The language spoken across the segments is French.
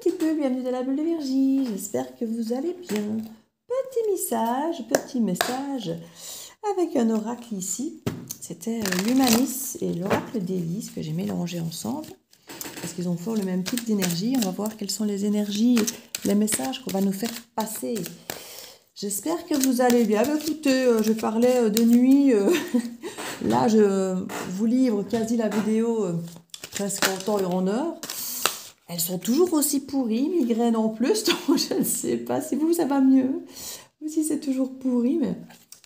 petite bulle, bienvenue dans la bulle d'énergie, j'espère que vous allez bien. Petit message avec un oracle ici, c'était l'Humanis et l'oracle d'Élise que j'ai mélangé ensemble, parce qu'ils ont fort le même type d'énergie. On va voir quelles sont les énergies, les messages qu'on va nous faire passer. J'espère que vous allez bien. Écoutez, je parlais de nuit, là je vous livre quasi la vidéo presque en temps et en heure. Elles sont toujours aussi pourries, migraines en plus, donc je ne sais pas si vous, ça va mieux, ou si c'est toujours pourri, mais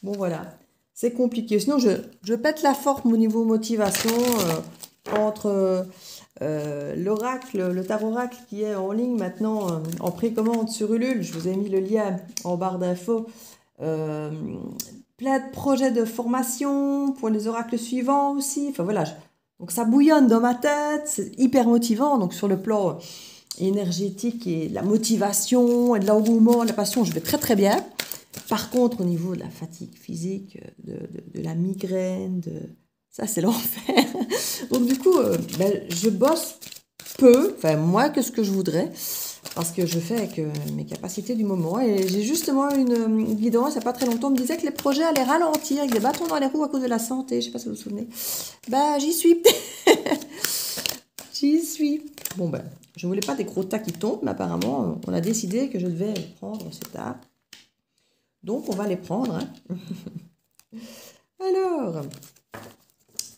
bon voilà, c'est compliqué. Sinon, je pète la forme au niveau motivation entre l'oracle, le tarot oracle qui est en ligne maintenant, en précommande sur Ulule. Je vous ai mis le lien en barre d'infos. Plein de projets de formation pour les oracles suivants aussi, enfin voilà. Donc ça bouillonne dans ma tête, c'est hyper motivant. Donc sur le plan énergétique et la motivation et de l'engouement, la passion, je vais très très bien. Par contre, au niveau de la fatigue physique, de la migraine, ça c'est l'enfer. Donc du coup, je bosse peu, enfin moins que ce que je voudrais, parce que je fais avec mes capacités du moment. Et j'ai justement une guidance, il n'y a pas très longtemps, on me disait que les projets allaient ralentir, avec des bâtons dans les roues à cause de la santé, je ne sais pas si vous vous souvenez. J'y suis. J'y suis. Bon je ne voulais pas des gros tas qui tombent, mais apparemment, on a décidé que je devais prendre ces tas. Donc, on va les prendre. Alors,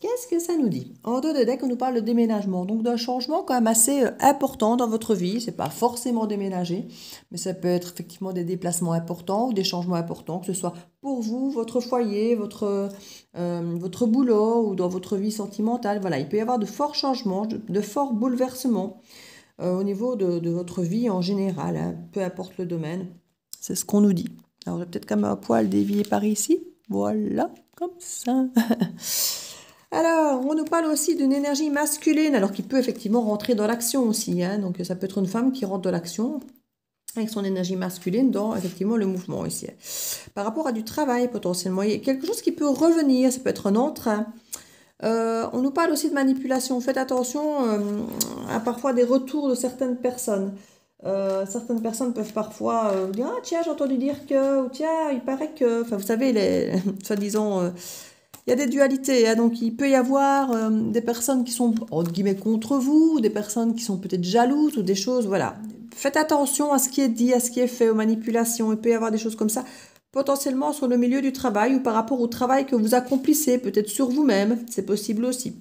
qu'est-ce que ça nous dit? En dos de deck, on nous parle de déménagement. Donc, d'un changement quand même assez important dans votre vie. Ce n'est pas forcément déménager, mais ça peut être effectivement des déplacements importants ou des changements importants, que ce soit pour vous, votre foyer, votre boulot ou dans votre vie sentimentale. Voilà, il peut y avoir de forts changements, de forts bouleversements au niveau de votre vie en général, hein, peu importe le domaine. C'est ce qu'on nous dit. Alors, je vais peut-être comme un poil dévier par ici. Voilà, comme ça. Alors, on nous parle aussi d'une énergie masculine, alors qui peut effectivement rentrer dans l'action aussi. Hein. Donc, ça peut être une femme qui rentre dans l'action avec son énergie masculine dans effectivement le mouvement ici. Par rapport à du travail potentiellement, il y a quelque chose qui peut revenir, ça peut être un entrain. On nous parle aussi de manipulation. Faites attention à parfois des retours de certaines personnes. Certaines personnes peuvent parfois dire « Ah tiens, j'ai entendu dire que » ou « Tiens, il paraît que… » Enfin, vous savez, soi-disant… il y a des dualités, hein, donc il peut y avoir des personnes qui sont, entre guillemets, contre vous, ou des personnes qui sont peut-être jalouses, ou des choses, voilà. Faites attention à ce qui est dit, à ce qui est fait, aux manipulations. Il peut y avoir des choses comme ça, potentiellement sur le milieu du travail, ou par rapport au travail que vous accomplissez, peut-être sur vous-même, c'est possible aussi.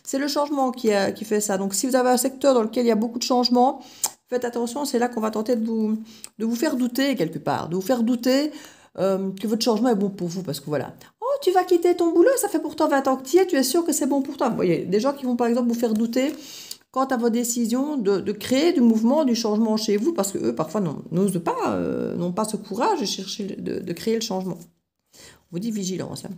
C'est le changement qui fait ça. Donc si vous avez un secteur dans lequel il y a beaucoup de changements, faites attention, c'est là qu'on va tenter de vous faire douter quelque part, de vous faire douter que votre changement est bon pour vous, parce que voilà. Oh, tu vas quitter ton boulot, ça fait pourtant 20 ans que tu y es, tu es sûr que c'est bon pour toi. Vous voyez, des gens qui vont par exemple vous faire douter quant à votre décision de créer du mouvement, du changement chez vous, parce que eux parfois n'osent pas, n'ont pas ce courage de chercher, de créer le changement. On vous dit vigilance. Hein.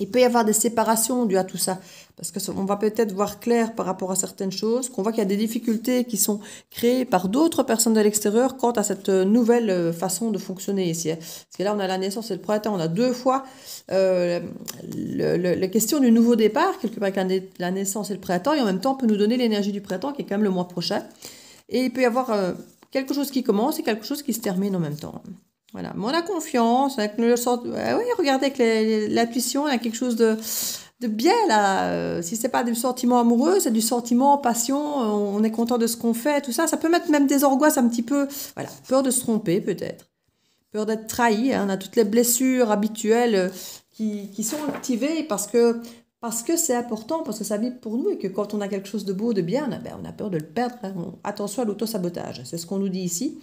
Il peut y avoir des séparations dues à tout ça, parce qu'on va peut-être voir clair par rapport à certaines choses, qu'on voit qu'il y a des difficultés qui sont créées par d'autres personnes de l'extérieur quant à cette nouvelle façon de fonctionner ici. Parce que là, on a la naissance et le printemps, on a deux fois la question du nouveau départ, quelque part avec la naissance et le printemps, et en même temps, on peut nous donner l'énergie du printemps, qui est quand même le mois prochain. Et il peut y avoir quelque chose qui commence et quelque chose qui se termine en même temps. Voilà, mais on a confiance, avec le oui, regardez avec l'intuition, il y a quelque chose de bien là. Si c'est pas du sentiment amoureux, c'est du sentiment passion, on est content de ce qu'on fait, tout ça. Ça peut mettre même des angoisses un petit peu, voilà, peur de se tromper peut-être, peur d'être trahi. Hein, on a toutes les blessures habituelles qui sont activées parce que c'est important, parce que ça vibre pour nous et que quand on a quelque chose de beau, de bien, on a peur de le perdre. Hein. Attention à l'autosabotage, c'est ce qu'on nous dit ici.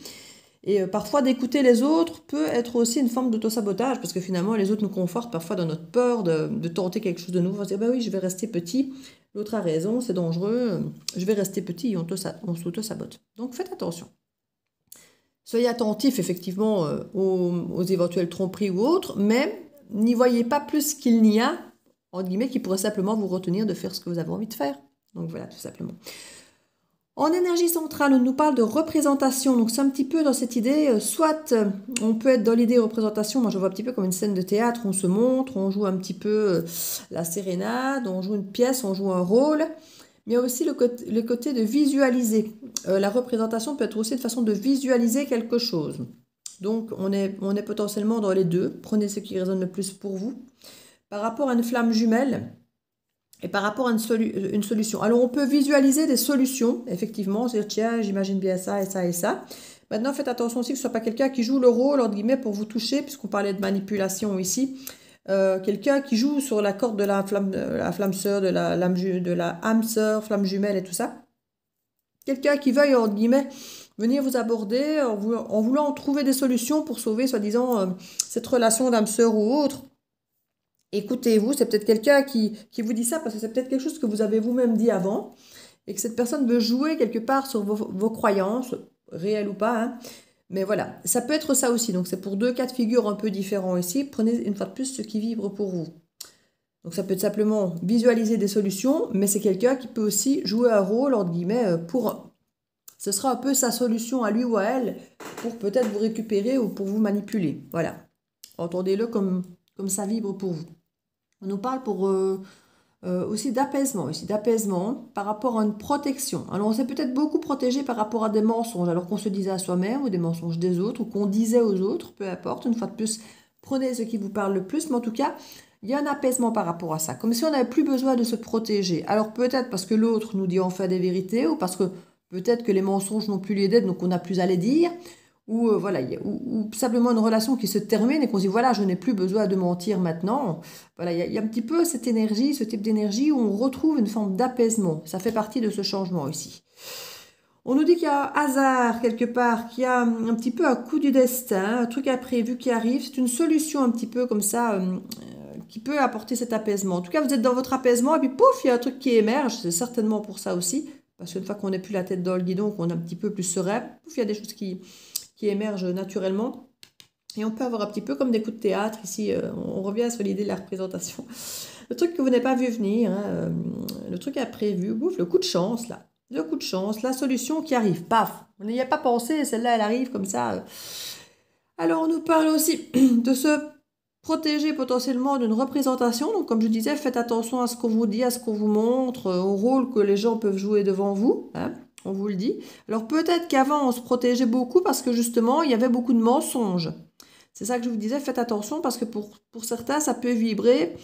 Et parfois, d'écouter les autres peut être aussi une forme d'autosabotage, parce que finalement, les autres nous confortent parfois dans notre peur de tenter quelque chose de nouveau. On va se dire, oui, je vais rester petit. L'autre a raison, c'est dangereux. Je vais rester petit et on s'auto-sabote. Donc, faites attention. Soyez attentifs, effectivement, aux éventuelles tromperies ou autres, mais n'y voyez pas plus qu'il n'y a, entre guillemets, qui pourrait simplement vous retenir de faire ce que vous avez envie de faire. Donc, voilà, tout simplement. En énergie centrale, on nous parle de représentation, donc c'est un petit peu dans cette idée, soit on peut être dans l'idée représentation, moi je vois un petit peu comme une scène de théâtre, on se montre, on joue un petit peu la sérénade, on joue une pièce, on joue un rôle, il y a aussi le côté de visualiser. La représentation peut être aussi une façon de visualiser quelque chose. Donc, on est potentiellement dans les deux. Prenez ce qui résonne le plus pour vous. Par rapport à une flamme jumelle et par rapport à une solution. Alors, on peut visualiser des solutions, effectivement. C'est-à-dire, tiens, j'imagine bien ça et ça et ça. Maintenant, faites attention aussi que ce ne soit pas quelqu'un qui joue le rôle, entre guillemets, pour vous toucher, puisqu'on parlait de manipulation ici. Quelqu'un qui joue sur la corde de la flamme sœur, de la âme sœur, flamme jumelle et tout ça. Quelqu'un qui veuille, entre guillemets, venir vous aborder en voulant trouver des solutions pour sauver, soi-disant, cette relation d'âme sœur ou autre. Écoutez-vous, c'est peut-être quelqu'un qui vous dit ça parce que c'est peut-être quelque chose que vous avez vous-même dit avant et que cette personne veut jouer quelque part sur vos croyances, réelles ou pas, hein. Mais voilà, ça peut être ça aussi. Donc c'est pour deux cas de figure un peu différents ici. Prenez une fois de plus ce qui vibre pour vous. Donc ça peut être simplement visualiser des solutions, mais c'est quelqu'un qui peut aussi jouer un rôle, entre guillemets, ce sera un peu sa solution à lui ou à elle pour peut-être vous récupérer ou pour vous manipuler. Voilà. Entendez-le comme ça vibre pour vous. On nous parle aussi d'apaisement, ici, d'apaisement par rapport à une protection. Alors on s'est peut-être beaucoup protégé par rapport à des mensonges, alors qu'on se disait à soi-même ou des mensonges des autres ou qu'on disait aux autres, peu importe, une fois de plus, prenez ce qui vous parle le plus, mais en tout cas, il y a un apaisement par rapport à ça, comme si on n'avait plus besoin de se protéger. Alors peut-être parce que l'autre nous dit enfin des vérités ou parce que peut-être que les mensonges n'ont plus lieu d'être, donc on n'a plus à les dire. Ou voilà, ou simplement une relation qui se termine et qu'on se dit voilà, je n'ai plus besoin de mentir maintenant. Voilà, il y a un petit peu cette énergie, ce type d'énergie où on retrouve une forme d'apaisement. Ça fait partie de ce changement ici. On nous dit qu'il y a un hasard quelque part, qu'il y a un petit peu un coup du destin, un truc imprévu qui arrive. C'est une solution un petit peu comme ça qui peut apporter cet apaisement. En tout cas, vous êtes dans votre apaisement et puis pouf, il y a un truc qui émerge. C'est certainement pour ça aussi. Parce qu'une fois qu'on n'est plus la tête dans le guidon, qu'on est un petit peu plus serein, pouf, il y a des choses qui émergent naturellement. Et on peut avoir un petit peu comme des coups de théâtre. Ici, on revient sur l'idée de la représentation. Le truc que vous n'avez pas vu venir, hein, le truc imprévu, bouf, le coup de chance, là. Le coup de chance, la solution qui arrive, paf. On n'y a pas pensé, celle-là, elle arrive comme ça. Alors, on nous parle aussi de se protéger potentiellement d'une représentation. Donc, comme je disais, faites attention à ce qu'on vous dit, à ce qu'on vous montre, au rôle que les gens peuvent jouer devant vous, hein. On vous le dit. Alors peut-être qu'avant, on se protégeait beaucoup parce que justement, il y avait beaucoup de mensonges. C'est ça que je vous disais, faites attention parce que pour certains, ça peut vibrer.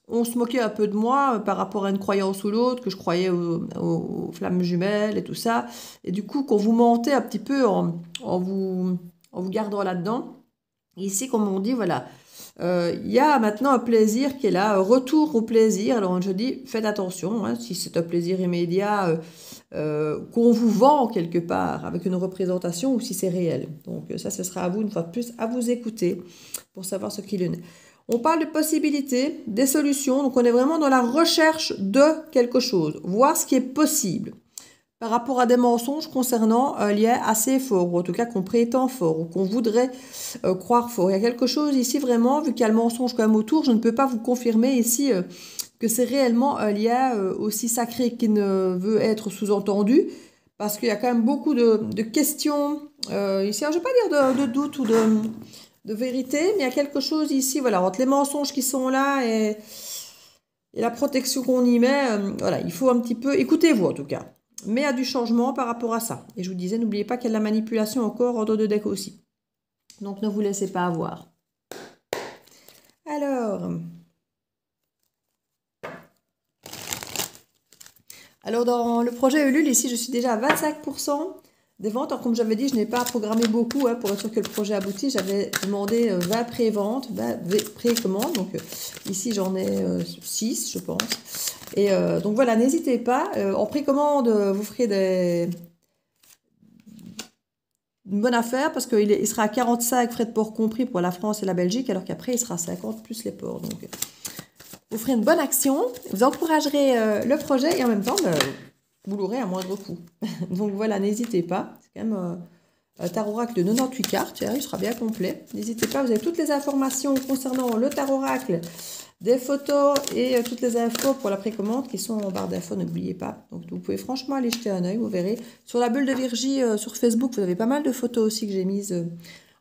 On se moquait un peu de moi par rapport à une croyance ou l'autre, que je croyais aux flammes jumelles et tout ça. Et du coup, qu'on vous mentait un petit peu en vous gardant là-dedans. Ici, comme on dit, voilà, il y a maintenant un plaisir qui est là, un retour au plaisir. Alors je dis, faites attention, hein, si c'est un plaisir immédiat qu'on vous vend quelque part avec une représentation ou si c'est réel. Donc ça, ce sera à vous, une fois de plus, à vous écouter pour savoir ce qu'il en est. On parle de possibilités, des solutions, donc on est vraiment dans la recherche de quelque chose, voir ce qui est possible par rapport à des mensonges concernant un lien assez fort, ou en tout cas qu'on prétend fort, ou qu'on voudrait croire fort. Il y a quelque chose ici vraiment, vu qu'il y a le mensonge quand même autour, je ne peux pas vous confirmer ici que c'est réellement un lien aussi sacré qu'il ne veut être sous-entendu, parce qu'il y a quand même beaucoup de questions ici. Alors, je ne vais pas dire de doute ou de vérité, mais il y a quelque chose ici, voilà, entre les mensonges qui sont là et la protection qu'on y met, voilà, il faut un petit peu, écoutez-vous en tout cas. Mais il y a du changement par rapport à ça. Et je vous disais, n'oubliez pas qu'il y a de la manipulation encore en dos de deck aussi. Donc ne vous laissez pas avoir. Alors dans le projet Ulule, ici, je suis déjà à 25% des ventes. Alors comme j'avais dit, je n'ai pas programmé beaucoup hein, pour être sûr que le projet aboutisse. J'avais demandé 20 pré-ventes, 20 pré-commandes. Donc ici, j'en ai 6, je pense. Et donc voilà, n'hésitez pas. En précommande, vous ferez une bonne affaire parce qu'il sera à 45 frais de port compris pour la France et la Belgique, alors qu'après, il sera à 50 plus les ports. Donc, vous ferez une bonne action, vous encouragerez le projet et en même temps, vous l'aurez à moindre coût. Donc voilà, n'hésitez pas. C'est quand même un tarot oracle de 98 cartes. Il sera bien complet. N'hésitez pas, vous avez toutes les informations concernant le tarot oracle, des photos et toutes les infos pour la précommande qui sont en barre d'infos, n'oubliez pas. Donc vous pouvez franchement aller jeter un œil, vous verrez. Sur la bulle de Virgie, sur Facebook, vous avez pas mal de photos aussi que j'ai mises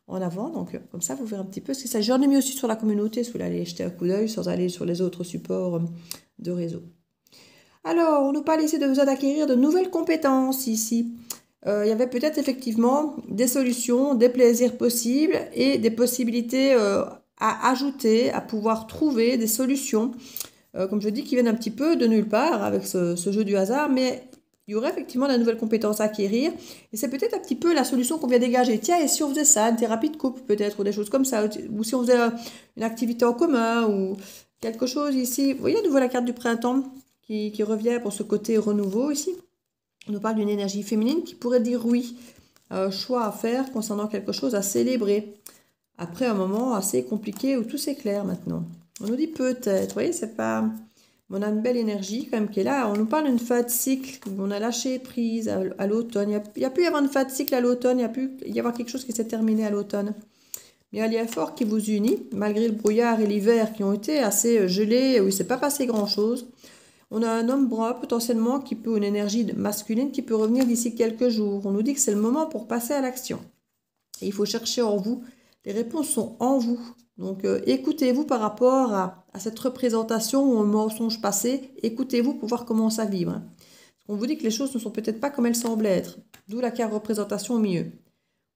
en avant. Donc comme ça, vous verrez un petit peu ce que ça. J'en ai mis aussi sur la communauté, si vous voulez aller jeter un coup d'œil sans aller sur les autres supports de réseau. Alors, on nous parle ici de besoin d'acquérir de nouvelles compétences ici. Il y avait peut-être effectivement des solutions, des plaisirs possibles et des possibilités à ajouter, à pouvoir trouver des solutions, comme je dis, qui viennent un petit peu de nulle part avec ce jeu du hasard, mais il y aurait effectivement de nouvelles compétences à acquérir. Et c'est peut-être un petit peu la solution qu'on vient dégager. Tiens, et si on faisait ça, une thérapie de couple peut-être, ou des choses comme ça, ou si on faisait une activité en commun, ou quelque chose ici. Vous voyez à nouveau la carte du printemps qui revient pour ce côté renouveau ici. On nous parle d'une énergie féminine qui pourrait dire oui, choix à faire concernant quelque chose à célébrer. Après un moment assez compliqué où tout s'éclaire maintenant. On nous dit peut-être, vous voyez, c'est pas... On a une belle énergie quand même qui est là. On nous parle d'une fin de cycle, on a lâché prise à l'automne. Il y a pu y avoir une fin de cycle à l'automne, il y a pu y avoir quelque chose qui s'est terminé à l'automne. Mais il y a un lien fort qui vous unit, malgré le brouillard et l'hiver qui ont été assez gelés, où il ne s'est pas passé grand-chose. On a un homme brun potentiellement qui peut, une énergie masculine qui peut revenir d'ici quelques jours. On nous dit que c'est le moment pour passer à l'action. Et il faut chercher en vous. Les réponses sont en vous. Donc écoutez-vous par rapport à cette représentation ou un mensonge passé. Écoutez-vous pour voir comment ça vibre. On vous dit que les choses ne sont peut-être pas comme elles semblent être. D'où la carte représentation au milieu.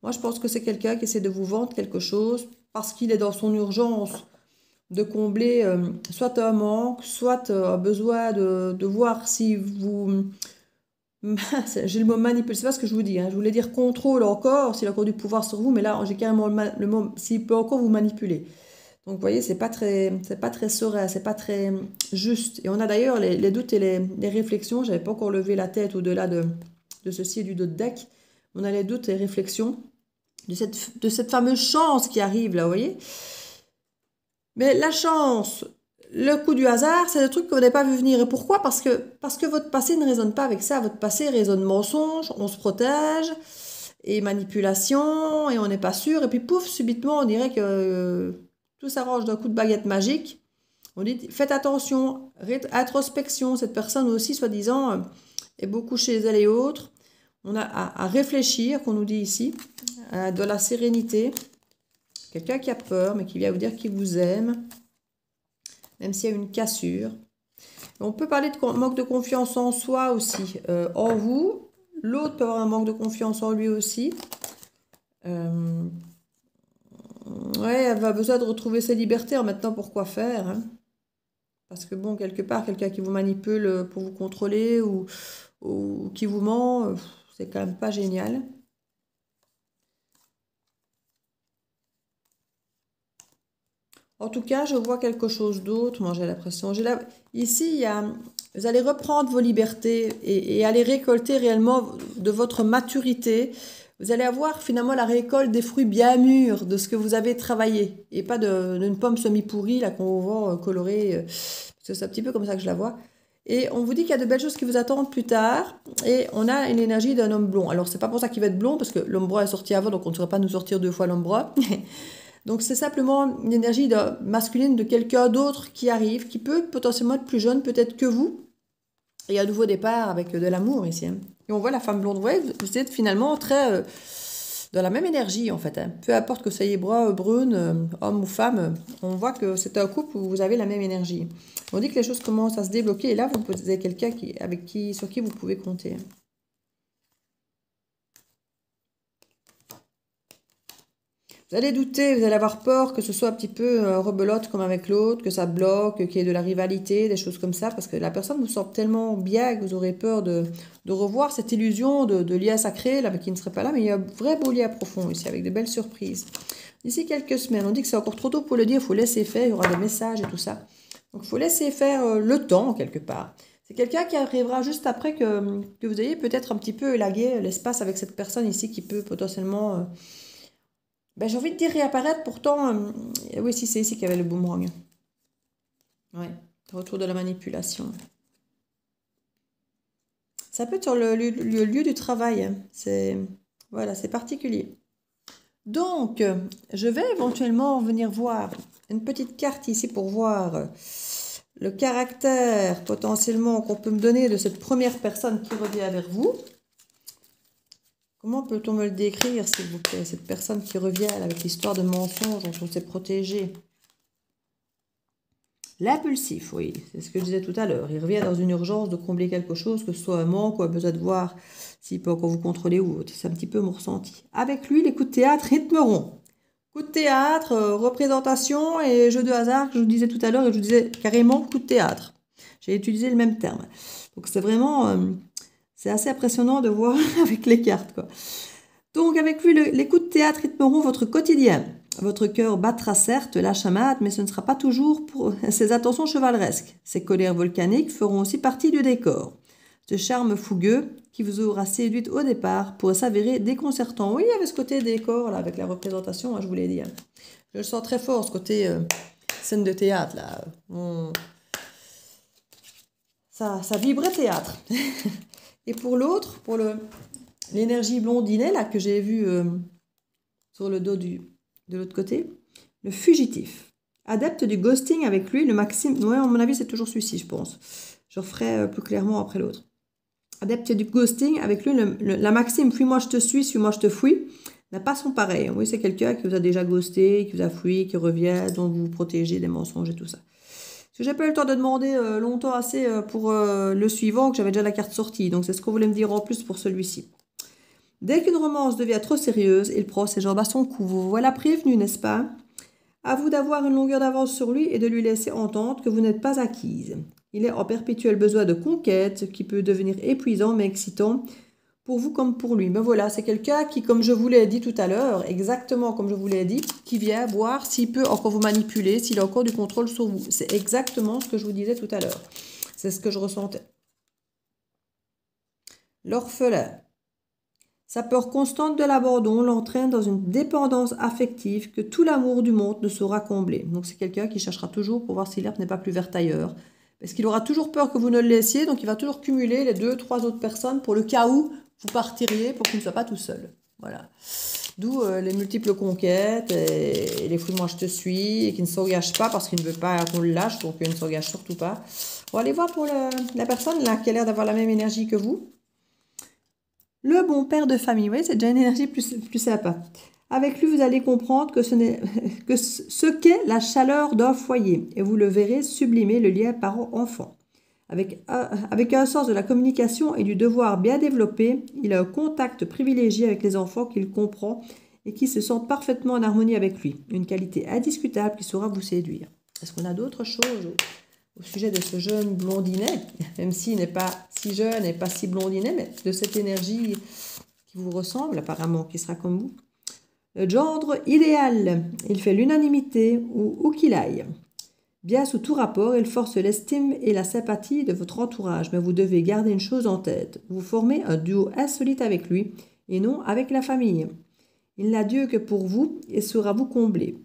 Moi, je pense que c'est quelqu'un qui essaie de vous vendre quelque chose parce qu'il est dans son urgence de combler soit un manque, soit un besoin de voir si vous... J'ai le mot manipule, c'est pas ce que je vous dis, hein. Je voulais dire contrôle encore, s'il a encore du pouvoir sur vous, mais là, j'ai carrément le mot, s'il peut encore vous manipuler. Donc, vous voyez, c'est pas très serein, c'est pas très juste. Et on a d'ailleurs les doutes et les réflexions. J'avais pas encore levé la tête au-delà de ceci et du dos de deck. On a les doutes et les réflexions de cette fameuse chance qui arrive là, vous voyez. Mais la chance, le coup du hasard, c'est le truc qu'on n'avait pas vu venir. Et pourquoi? Parce que votre passé ne résonne pas avec ça. Votre passé résonne mensonge, on se protège, et manipulation, et on n'est pas sûr. Et puis pouf, subitement, on dirait que tout s'arrange d'un coup de baguette magique. On dit, faites attention, introspection. Cette personne aussi, soi-disant, est beaucoup chez elle et autres. On a à réfléchir, qu'on nous dit ici, de la sérénité. Quelqu'un qui a peur, mais qui vient vous dire qu'il vous aime, même s'il y a une cassure. On peut parler de manque de confiance en soi aussi, en vous. L'autre peut avoir un manque de confiance en lui aussi. Ouais, elle va besoin de retrouver ses libertés. Maintenant, pourquoi faire, hein? Parce que bon, quelque part, quelqu'un qui vous manipule pour vous contrôler ou qui vous ment, c'est quand même pas génial. En tout cas, je vois quelque chose d'autre. Moi, j'ai l'impression. Ici, vous allez reprendre vos libertés et aller récolter réellement de votre maturité. Vous allez avoir finalement la récolte des fruits bien mûrs de ce que vous avez travaillé et pas d'une pomme semi-pourrie là qu'on vous vend colorée. Parce que c'est un petit peu comme ça que je la vois. Et on vous dit qu'il y a de belles choses qui vous attendent plus tard. Et on a une énergie d'un homme blond. Alors, c'est pas pour ça qu'il va être blond, parce que l'homme brun est sorti avant, donc on ne saurait pas nous sortir deux fois l'homme brun. Donc c'est simplement une énergie masculine de quelqu'un d'autre qui arrive, qui peut potentiellement être plus jeune peut-être que vous. Et un nouveau départ avec de l'amour ici, hein. Et on voit la femme blonde. Vous voyez, vous êtes finalement très dans la même énergie en fait, hein. Peu importe que vous soyez brun, brune, homme ou femme, on voit que c'est un couple où vous avez la même énergie. On dit que les choses commencent à se débloquer et là vous avez quelqu'un sur qui vous pouvez compter. Vous allez douter, vous allez avoir peur que ce soit un petit peu rebelote comme avec l'autre, que ça bloque, qu'il y ait de la rivalité, des choses comme ça, parce que la personne vous semble tellement bien que vous aurez peur de revoir cette illusion de lien sacré, là, mais qui ne serait pas là, mais il y a un vrai beau lien profond ici, avec de belles surprises. D'ici quelques semaines, on dit que c'est encore trop tôt pour le dire, il faut laisser faire, il y aura des messages et tout ça. Donc il faut laisser faire le temps, quelque part. C'est quelqu'un qui arrivera juste après que vous ayez peut-être un petit peu élagué l'espace avec cette personne ici qui peut potentiellement... Ben, j'ai envie de dire réapparaître, pourtant, oui, si c'est ici qu'il y avait le boomerang. Ouais, retour de la manipulation. Ça peut être sur le lieu du travail, hein. Voilà, c'est particulier. Donc, je vais éventuellement venir voir une petite carte ici pour voir le caractère potentiellement qu'on peut me donner de cette première personne qui revient vers vous. Comment peut-on me le décrire, s'il vous plaît, cette personne qui revient avec l'histoire de mensonge dont on s'est protégé? L'impulsif, oui, c'est ce que je disais tout à l'heure. Il revient dans une urgence de combler quelque chose, que ce soit un manque ou un besoin de voir s'il peut encore vous contrôler ou autre. C'est un petit peu mon ressenti. Avec lui, les coups de théâtre rythmeront. Coup de théâtre, représentation et jeu de hasard que je vous disais tout à l'heure, et je vous disais carrément coup de théâtre. J'ai utilisé le même terme. Donc c'est vraiment, c'est assez impressionnant de voir avec les cartes, quoi. Donc avec lui, les coups de théâtre rythmeront votre quotidien. Votre cœur battra certes la chamade, mais ce ne sera pas toujours pour ses attentions chevaleresques. Ses colères volcaniques feront aussi partie du décor. Ce charme fougueux qui vous aura séduite au départ pourrait s'avérer déconcertant. Oui, il y avait ce côté décor là, avec la représentation, hein, je vous l'ai dit. Hein. Je le sens très fort, ce côté scène de théâtre. Là. Ça vibrait théâtre. Et pour l'autre, pour l'énergie blondinet là, que j'ai vue sur le dos de l'autre côté, le fugitif. Adepte du ghosting avec lui, le maxime... Ouais, à mon avis, c'est toujours celui-ci, je pense. Je referai plus clairement après l'autre. Adepte du ghosting avec lui, la maxime « fuis-moi, je te suis, suis-moi, je te fuis » n'a pas son pareil. Oui, c'est quelqu'un qui vous a déjà ghosté, qui vous a fui, qui revient, dont vous vous protégez des mensonges et tout ça. Parce que j'ai pas eu le temps de demander longtemps assez pour le suivant, que j'avais déjà la carte sortie. Donc, c'est ce qu'on voulait me dire en plus pour celui-ci. Dès qu'une romance devient trop sérieuse, il prend ses jambes à son cou. Vous voilà prévenu, n'est-ce pas? À vous d'avoir une longueur d'avance sur lui et de lui laisser entendre que vous n'êtes pas acquise. Il est en perpétuel besoin de conquête, ce qui peut devenir épuisant mais excitant pour vous comme pour lui. Mais voilà, c'est quelqu'un qui, comme je vous l'ai dit tout à l'heure, exactement comme je vous l'ai dit, qui vient voir s'il peut encore vous manipuler, s'il a encore du contrôle sur vous. C'est exactement ce que je vous disais tout à l'heure. C'est ce que je ressentais. L'orphelin. Sa peur constante de l'abandon l'entraîne dans une dépendance affective que tout l'amour du monde ne saura combler. Donc c'est quelqu'un qui cherchera toujours pour voir si l'herbe n'est pas plus verte ailleurs. Parce qu'il aura toujours peur que vous ne le laissiez, donc il va toujours cumuler les 2, 3 autres personnes pour le cas où vous partiriez pour qu'il ne soit pas tout seul. Voilà. D'où les multiples conquêtes et les fouilles moi je te suis et qui ne s'engage pas parce qu'il ne veut pas qu'on le lâche, donc il ne s'engage surtout pas. On va aller voir pour la personne là qui a l'air d'avoir la même énergie que vous. Le bon père de famille, oui, c'est déjà une énergie plus sympa. Avec lui, vous allez comprendre que ce qu'est la chaleur d'un foyer. Et vous le verrez sublimer le lien parent-enfant. Avec un sens de la communication et du devoir bien développé, il a un contact privilégié avec les enfants qu'il comprend et qui se sentent parfaitement en harmonie avec lui. Une qualité indiscutable qui saura vous séduire. Est-ce qu'on a d'autres choses au sujet de ce jeune blondinet, même s'il n'est pas si jeune et pas si blondinet, mais de cette énergie qui vous ressemble apparemment, qui sera comme vous. Le gendre idéal, il fait l'unanimité où qu'il aille. Bien sous tout rapport, il force l'estime et la sympathie de votre entourage, mais vous devez garder une chose en tête. Vous formez un duo insolite avec lui et non avec la famille. Il n'a Dieu que pour vous et saura vous combler.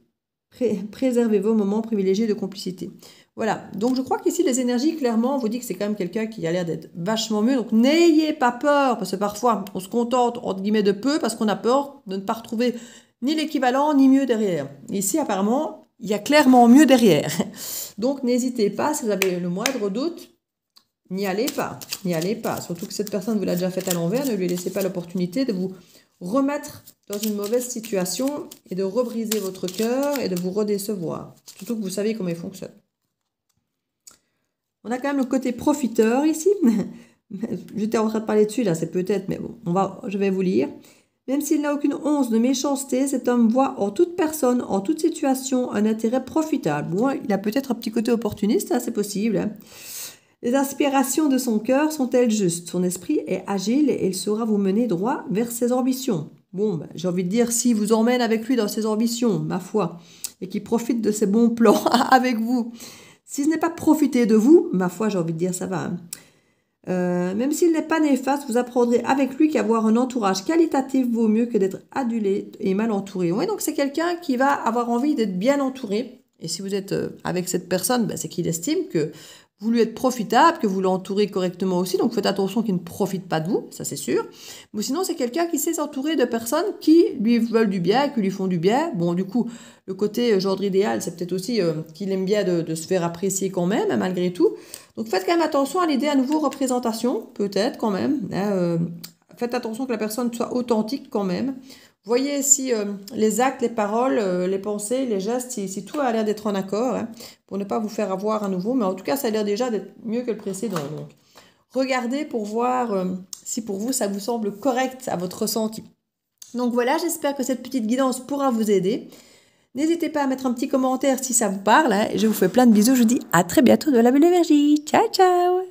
Préservez vos moments privilégiés de complicité. Voilà, donc je crois qu'ici les énergies, clairement, on vous dit que c'est quand même quelqu'un qui a l'air d'être vachement mieux. Donc n'ayez pas peur, parce que parfois on se contente, entre guillemets, de peu, parce qu'on a peur de ne pas retrouver ni l'équivalent, ni mieux derrière. Ici, apparemment, il y a clairement mieux derrière. Donc n'hésitez pas, si vous avez le moindre doute, n'y allez pas. N'y allez pas. Surtout que cette personne vous l'a déjà fait à l'envers, ne lui laissez pas l'opportunité de vous remettre dans une mauvaise situation et de rebriser votre cœur et de vous redécevoir. Surtout que vous savez comment il fonctionne. On a quand même le côté profiteur ici. J'étais en train de parler dessus, là, c'est peut-être, mais bon, je vais vous lire. Même s'il n'a aucune once de méchanceté, cet homme voit en toute personne, en toute situation, un intérêt profitable. Bon, il a peut-être un petit côté opportuniste, c'est possible. Hein. Les aspirations de son cœur sont-elles justes? Son esprit est agile et il saura vous mener droit vers ses ambitions. Bon, ben, j'ai envie de dire, s'il vous emmène avec lui dans ses ambitions, ma foi, et qu'il profite de ses bons plans avec vous, si ce n'est pas profiter de vous, ma foi, j'ai envie de dire, ça va. Hein. Même s'il n'est pas néfaste, vous apprendrez avec lui qu'avoir un entourage qualitatif vaut mieux que d'être adulé et mal entouré. Oui, donc c'est quelqu'un qui va avoir envie d'être bien entouré. Et si vous êtes avec cette personne, ben, c'est qu'il estime que vous lui êtes profitable, que vous l'entourez correctement aussi. Donc faites attention qu'il ne profite pas de vous, ça c'est sûr. Mais sinon, c'est quelqu'un qui sait s'entourer de personnes qui lui veulent du bien, qui lui font du bien. Bon, du coup, le côté gendre idéal, c'est peut-être aussi qu'il aime bien de se faire apprécier quand même, hein, malgré tout. Donc faites quand même attention à l'idée à nouveau représentation, peut-être quand même. Hein, faites attention que la personne soit authentique quand même. Voyez si les actes, les paroles, les pensées, les gestes, si tout a l'air d'être en accord, hein, pour ne pas vous faire avoir à nouveau. Mais en tout cas, ça a l'air déjà d'être mieux que le précédent. Donc, regardez pour voir si pour vous, ça vous semble correct à votre ressenti. Donc voilà, j'espère que cette petite guidance pourra vous aider. N'hésitez pas à mettre un petit commentaire si ça vous parle. Hein, et je vous fais plein de bisous. Je vous dis à très bientôt de la Belle Énergie. Ciao, ciao!